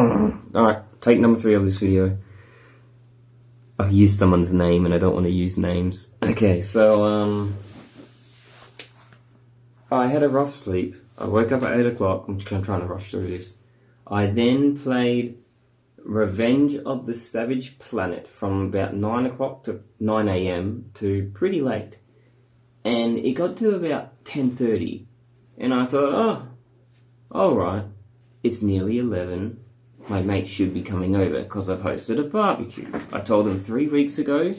Alright, take number 3 of this video. I've used someone's name and I don't want to use names. Okay, so, I had a rough sleep. I woke up at 8 o'clock. I'm trying to rush through this. I then played Revenge of the Savage Planet from about 9 o'clock to 9 a.m. to pretty late. And it got to about 10:30. And I thought, oh, alright, it's nearly 11. My mates should be coming over because I've hosted a barbecue. I told them 3 weeks ago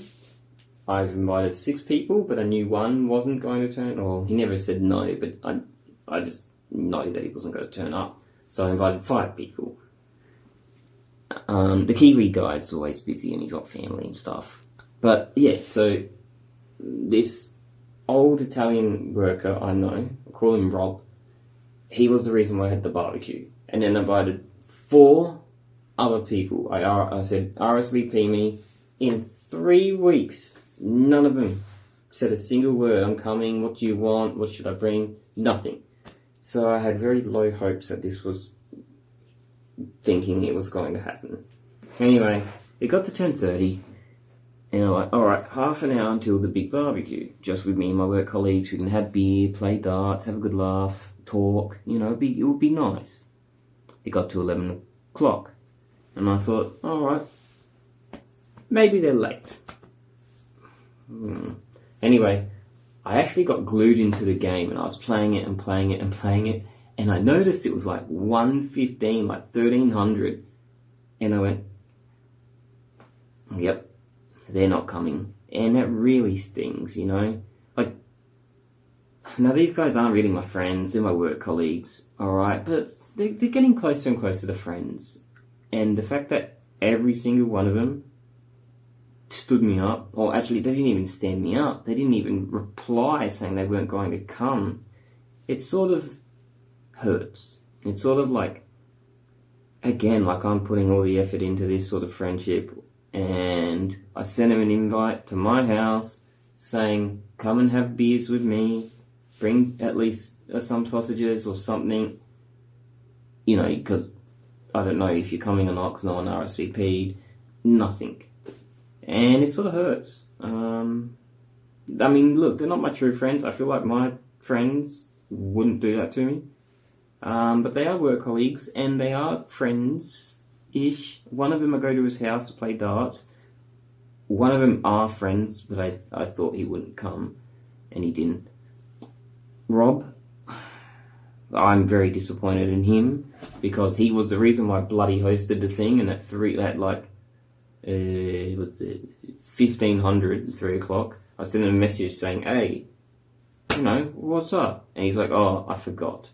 I've invited 6 people, but I knew one wasn't going to turn, or he never said no, but I just know that he wasn't going to turn up. So I invited 5 people. The Kiwi guy's always busy and he's got family and stuff. But yeah, so this old Italian worker I know, I call him Rob, he was the reason why I had the barbecue. And then I invited 4 other people. I said, RSVP me. In 3 weeks, none of them said a single word. I'm coming, what do you want, what should I bring? Nothing. So I had very low hopes that this was thinking it was going to happen. Anyway, it got to 10:30, and I'm like, alright, half an hour until the big barbecue. Just with me and my work colleagues, we can have beer, play darts, have a good laugh, talk, you know, it would be nice. It got to 11 o'clock, and I thought, alright, maybe they're late. Anyway, I actually got glued into the game, and I was playing it and playing it and playing it, and I noticed it was like 1:15, like 1300, and I went, yep, they're not coming. And that really stings, you know? Like, now these guys aren't really my friends, they're my work colleagues, alright? But they're getting closer and closer to friends. And the fact that every single one of them stood me up, or actually they didn't even stand me up, they didn't even reply saying they weren't going to come, it sort of hurts. It's sort of like, again, like I'm putting all the effort into this sort of friendship, and I sent him an invite to my house saying, come and have beers with me, bring at least some sausages or something, you know, because I don't know if you're coming or not, because no one RSVP'd, nothing. And it sort of hurts. I mean, look, they're not my true friends. I feel like my friends wouldn't do that to me. But they are work colleagues, and they are friends-ish. One of them I go to his house to play darts. One of them are friends, but I thought he wouldn't come, and he didn't. Rob, I'm very disappointed in him, because he was the reason why I bloody hosted the thing, and at 1500, 3 o'clock, I sent him a message saying, hey, you know, what's up? And he's like, oh, I forgot.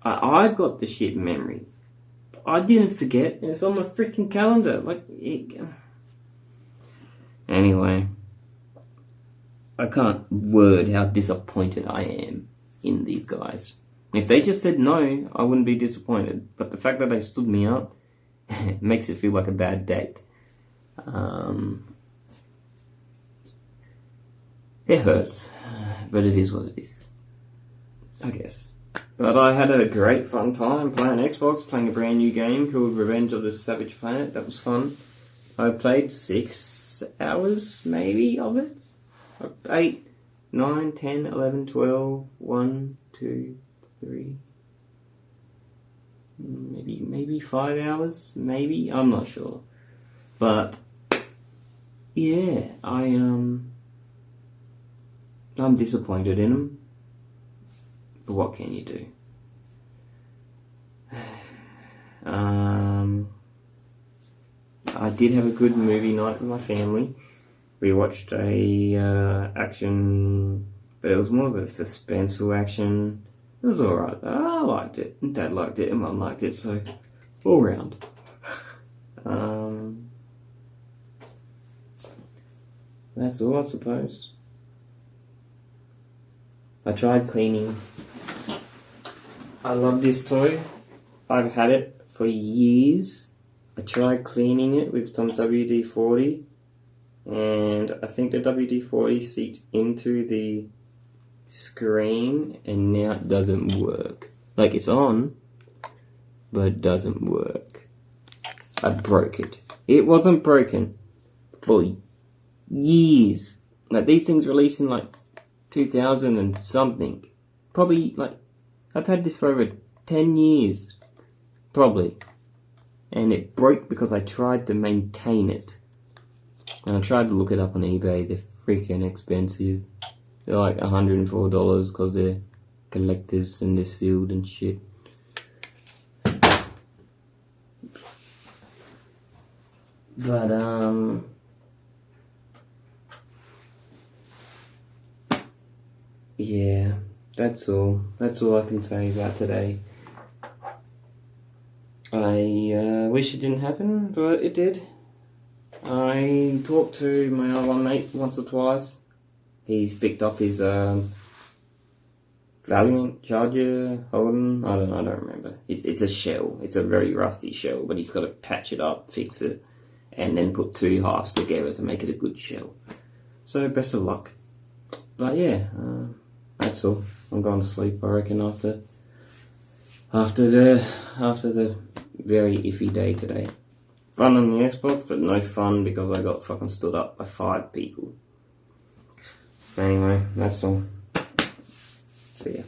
I've got the shit memory. I didn't forget. It's on my freaking calendar. Like, anyway, I can't word how disappointed I am in these guys. If they just said no, I wouldn't be disappointed. But the fact that they stood me up makes it feel like a bad date. It hurts, but it is what it is, I guess. But I had a great fun time playing Xbox, playing a brand new game called Revenge of the Savage Planet. That was fun. I played 6 hours, maybe, of it. 8, 9, 10, 11, 12, 1, 2, 3... maybe 5 hours, maybe, I'm not sure. But yeah, I'm disappointed in them. But what can you do? I did have a good movie night with my family. We watched a action, but it was more of a suspenseful action. It was alright. I liked it. Dad liked it, and Mum liked it, so all round. That's all, I suppose. I tried cleaning. I love this toy. I've had it for years. I tried cleaning it with some WD-40, and I think the WD-40 seeped into the screen, and now it doesn't work. Like, it's on, but it doesn't work. I broke it. It wasn't broken for years. Like, these things released in like 2000 and something. Probably, like, I've had this for over 10 years. Probably. And it broke because I tried to maintain it. And I tried to look it up on eBay. They're freaking expensive. They're like $104 because they're collectors and they're sealed and shit. But, yeah, that's all. That's all I can tell you about today. I wish it didn't happen, but it did. I talked to my other one mate once or twice. He's picked up his Valiant Charger Holden. I don't remember. It's a shell. It's a very rusty shell, but he's got to patch it up, fix it, and then put two halves together to make it a good shell. So best of luck. But yeah, that's all. I'm going to sleep, I reckon, after the very iffy day today. Fun on the Xbox, but no fun because I got fucking stood up by 5 people. Anyway, that's all. See ya.